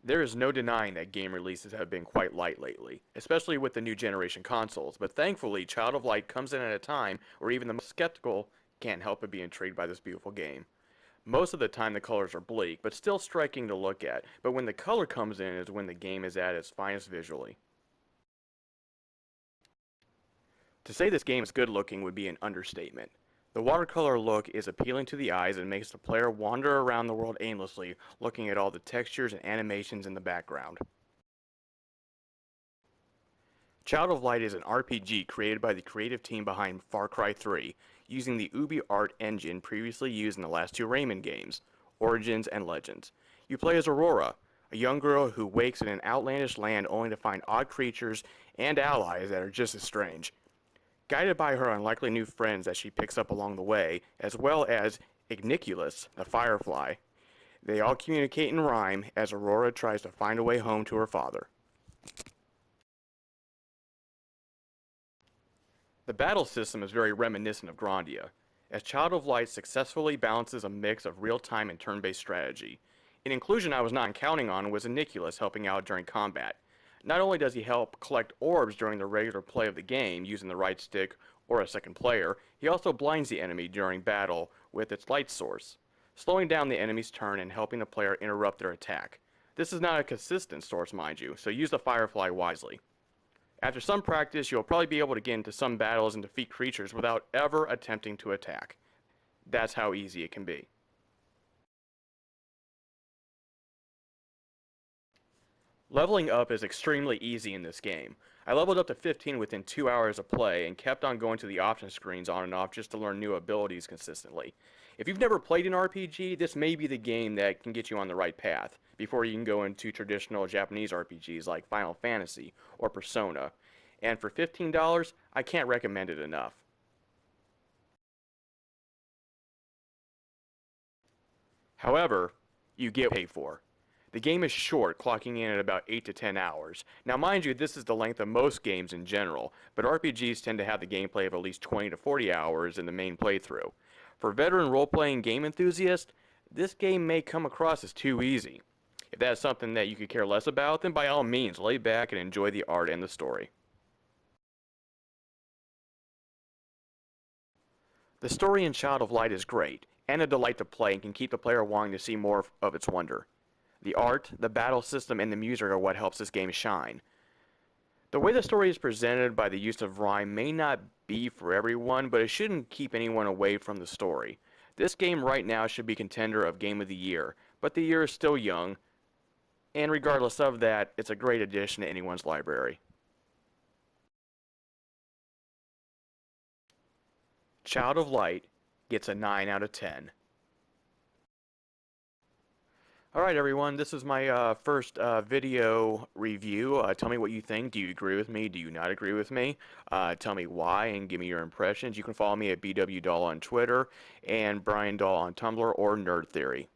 There is no denying that game releases have been quite light lately, especially with the new generation consoles, but thankfully Child of Light comes in at a time where even the most skeptical can't help but be intrigued by this beautiful game. Most of the time the colors are bleak, but still striking to look at, but when the color comes in is when the game is at its finest visually. To say this game is good looking would be an understatement. The watercolor look is appealing to the eyes and makes the player wander around the world aimlessly, looking at all the textures and animations in the background. Child of Light is an RPG created by the creative team behind Far Cry 3, using the UbiArt engine previously used in the last two Rayman games, Origins and Legends. You play as Aurora, a young girl who wakes in an outlandish land only to find odd creatures and allies that are just as strange. Guided by her unlikely new friends that she picks up along the way, as well as Igniculus, the firefly, they all communicate in rhyme as Aurora tries to find a way home to her father. The battle system is very reminiscent of Grandia, as Child of Light successfully balances a mix of real-time and turn-based strategy. An inclusion I was not counting on was Iniculus helping out during combat. Not only does he help collect orbs during the regular play of the game using the right stick or a second player, he also blinds the enemy during battle with its light source, slowing down the enemy's turn and helping the player interrupt their attack. This is not a consistent source, mind you, so use the Firefly wisely. After some practice, you'll probably be able to get into some battles and defeat creatures without ever attempting to attack. That's how easy it can be. Leveling up is extremely easy in this game. I leveled up to 15 within 2 hours of play and kept on going to the option screens on and off just to learn new abilities consistently. If you've never played an RPG, this may be the game that can get you on the right path before you can go into traditional Japanese RPGs like Final Fantasy or Persona. And for $15, I can't recommend it enough. However, you get what you pay for. The game is short, clocking in at about 8 to 10 hours. Now mind you, this is the length of most games in general, but RPGs tend to have the gameplay of at least 20 to 40 hours in the main playthrough. For veteran role-playing game enthusiasts, this game may come across as too easy. If that's something that you could care less about, then by all means, lay back and enjoy the art and the story. The story in Child of Light is great, and a delight to play and can keep the player wanting to see more of its wonder. The art, the battle system, and the music are what helps this game shine. The way the story is presented by the use of rhyme may not be for everyone, but it shouldn't keep anyone away from the story. This game right now should be contender of Game of the Year, but the year is still young, and regardless of that, it's a great addition to anyone's library. Child of Light gets a 9 out of 10. Alright everyone, this is my first video review. Tell me what you think. Do you agree with me? Do you not agree with me? Tell me why and give me your impressions. You can follow me at BWDoll on Twitter and Brian Doll on Tumblr or Nerd Theory.